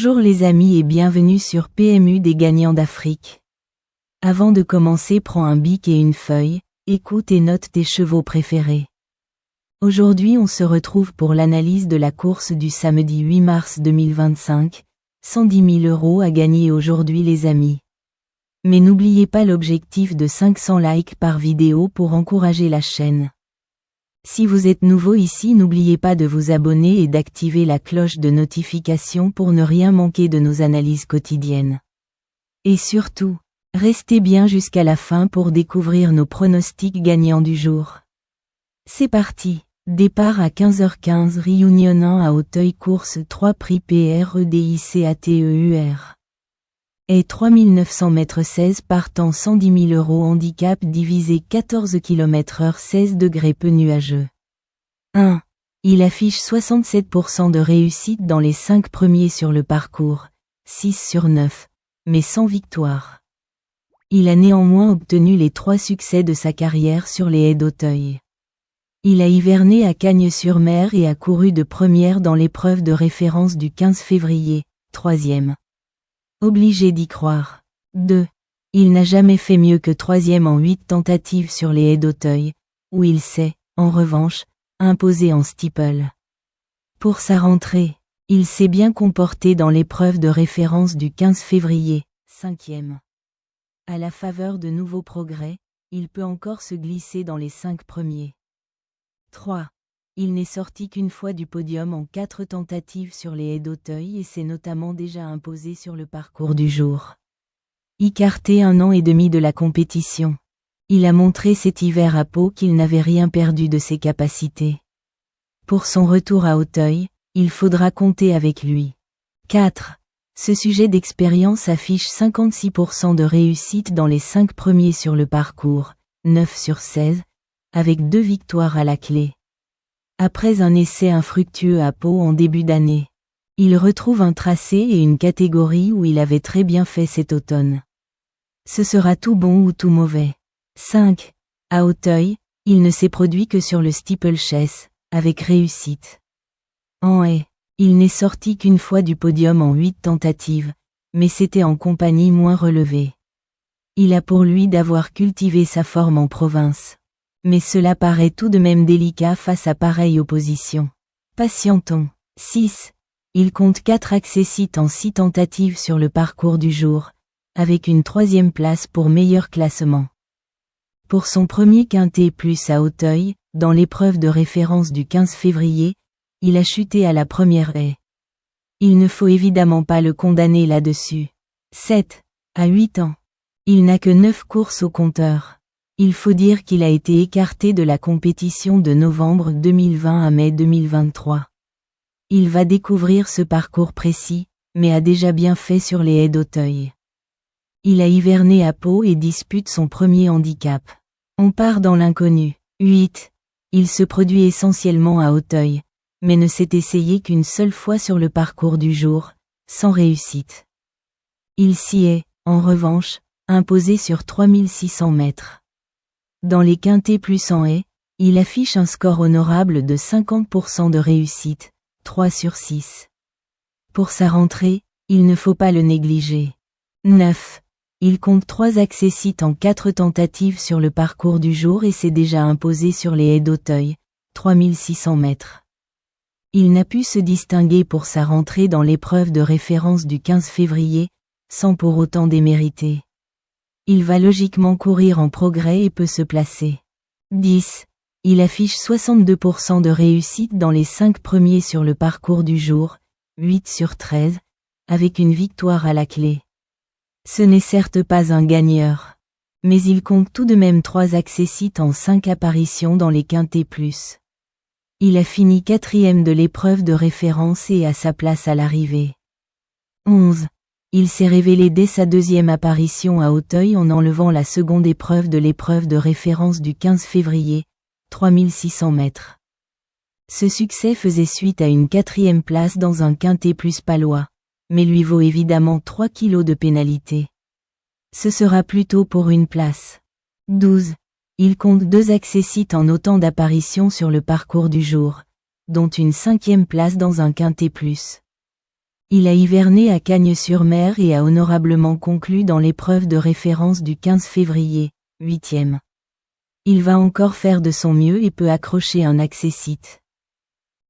Bonjour les amis et bienvenue sur PMU des gagnants d'Afrique. Avant de commencer, prends un bic et une feuille, écoute et note tes chevaux préférés. Aujourd'hui on se retrouve pour l'analyse de la course du samedi 8 mars 2025, 110 000 € à gagner aujourd'hui les amis. Mais n'oubliez pas l'objectif de 500 likes par vidéo pour encourager la chaîne. Si vous êtes nouveau ici, n'oubliez pas de vous abonner et d'activer la cloche de notification pour ne rien manquer de nos analyses quotidiennes. Et surtout, restez bien jusqu'à la fin pour découvrir nos pronostics gagnants du jour. C'est parti. Départ à 15h15, Réunion 1 à Auteuil, course 3 prix PREDICATEUR. Et 3900 m 16 partant 110 000 € handicap divisé 14 km/h 16 degrés peu nuageux. 1. Il affiche 67% de réussite dans les 5 premiers sur le parcours, 6 sur 9, mais sans victoire. Il a néanmoins obtenu les 3 succès de sa carrière sur les haies d'Auteuil. Il a hiverné à Cagnes-sur-Mer et a couru de première dans l'épreuve de référence du 15 février, 3e. Obligé d'y croire. 2. Il n'a jamais fait mieux que 3e en 8 tentatives sur les haies d'Auteuil, où il s'est, en revanche, imposé en steeple. Pour sa rentrée, il s'est bien comporté dans l'épreuve de référence du 15 février, 5e. À la faveur de nouveaux progrès, il peut encore se glisser dans les 5 premiers. 3. Il n'est sorti qu'une fois du podium en 4 tentatives sur les haies d'Auteuil et s'est notamment déjà imposé sur le parcours du jour. Écarté 1 an et demi de la compétition, il a montré cet hiver à Pau qu'il n'avait rien perdu de ses capacités. Pour son retour à Auteuil, il faudra compter avec lui. 4. Ce sujet d'expérience affiche 56% de réussite dans les 5 premiers sur le parcours, 9 sur 16, avec 2 victoires à la clé. Après un essai infructueux à Pau en début d'année, il retrouve un tracé et une catégorie où il avait très bien fait cet automne. Ce sera tout bon ou tout mauvais. 5. À Auteuil, il ne s'est produit que sur le steeplechase, avec réussite. En haie, il n'est sorti qu'une fois du podium en 8 tentatives, mais c'était en compagnie moins relevée. Il a pour lui d'avoir cultivé sa forme en province. Mais cela paraît tout de même délicat face à pareille opposition. Patientons. 6. Il compte 4 accessites en 6 tentatives sur le parcours du jour, avec une 3e place pour meilleur classement. Pour son premier quintet plus à Auteuil, dans l'épreuve de référence du 15 février, il a chuté à la première haie. Il ne faut évidemment pas le condamner là-dessus. 7. À 8 ans. Il n'a que 9 courses au compteur. Il faut dire qu'il a été écarté de la compétition de novembre 2020 à mai 2023. Il va découvrir ce parcours précis, mais a déjà bien fait sur les haies d'Auteuil. Il a hiverné à Pau et dispute son premier handicap. On part dans l'inconnu. 8. Il se produit essentiellement à Auteuil, mais ne s'est essayé qu'une seule fois sur le parcours du jour, sans réussite. Il s'y est, en revanche, imposé sur 3600 mètres. Dans les quintets plus en haie, il affiche un score honorable de 50% de réussite, 3 sur 6. Pour sa rentrée, il ne faut pas le négliger. 9. Il compte 3 accessites en 4 tentatives sur le parcours du jour et s'est déjà imposé sur les haies d'Auteuil, 3600 mètres. Il n'a pu se distinguer pour sa rentrée dans l'épreuve de référence du 15 février, sans pour autant démériter. Il va logiquement courir en progrès et peut se placer. 10. Il affiche 62% de réussite dans les 5 premiers sur le parcours du jour, 8 sur 13, avec une victoire à la clé. Ce n'est certes pas un gagneur. Mais il compte tout de même 3 accessites en 5 apparitions dans les quintets plus. Il a fini 4e de l'épreuve de référence et a sa place à l'arrivée. 11. Il s'est révélé dès sa 2e apparition à Auteuil en enlevant la seconde épreuve de l'épreuve de référence du 15 février, 3600 mètres. Ce succès faisait suite à une 4e place dans un quintet plus palois, mais lui vaut évidemment 3 kilos de pénalité. Ce sera plutôt pour une place. 12. Il compte 2 accessites en autant d'apparitions sur le parcours du jour, dont une 5e place dans un quintet plus. Il a hiverné à Cagnes-sur-Mer et a honorablement conclu dans l'épreuve de référence du 15 février, 8e. Il va encore faire de son mieux et peut accrocher un accessite.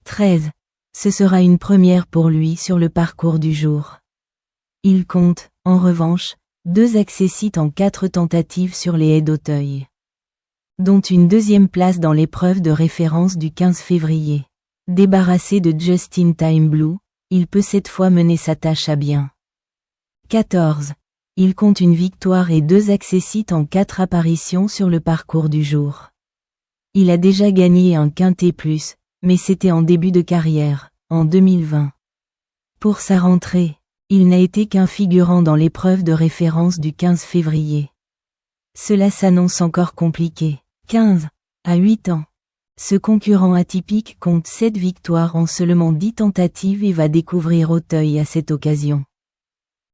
13. Ce sera une première pour lui sur le parcours du jour. Il compte, en revanche, 2 accessites en 4 tentatives sur les haies d'Auteuil, dont une 2e place dans l'épreuve de référence du 15 février. Débarrassé de Just in Time Blue, il peut cette fois mener sa tâche à bien. 14. Il compte une victoire et 2 accessites en 4 apparitions sur le parcours du jour. Il a déjà gagné un quintet plus, mais c'était en début de carrière, en 2020. Pour sa rentrée, il n'a été qu'un figurant dans l'épreuve de référence du 15 février. Cela s'annonce encore compliqué. 15. À 8 ans. Ce concurrent atypique compte 7 victoires en seulement 10 tentatives et va découvrir Auteuil à cette occasion.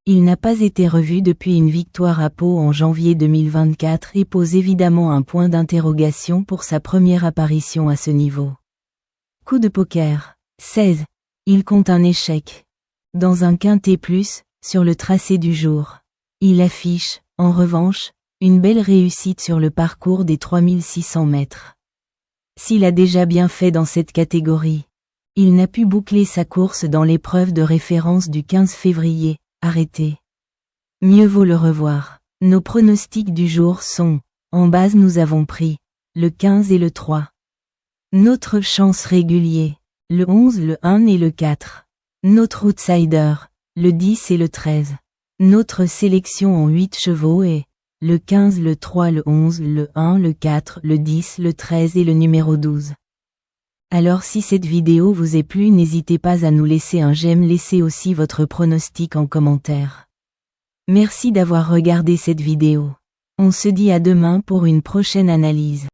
Il n'a pas été revu depuis une victoire à Pau en janvier 2024 et pose évidemment un point d'interrogation pour sa première apparition à ce niveau. Coup de poker. 16. Il compte un échec. Dans un quintet plus, sur le tracé du jour. Il affiche, en revanche, une belle réussite sur le parcours des 3600 mètres. S'il a déjà bien fait dans cette catégorie, il n'a pu boucler sa course dans l'épreuve de référence du 15 février, arrêté. Mieux vaut le revoir. Nos pronostics du jour sont, en base nous avons pris, le 15 et le 3. Notre chance régulier, le 11, le 1 et le 4. Notre outsider, le 10 et le 13. Notre sélection en 8 chevaux est, le 15, le 3, le 11, le 1, le 4, le 10, le 13 et le numéro 12. Alors si cette vidéo vous est plu, n'hésitez pas à nous laisser un j'aime, laissez aussi votre pronostic en commentaire. Merci d'avoir regardé cette vidéo. On se dit à demain pour une prochaine analyse.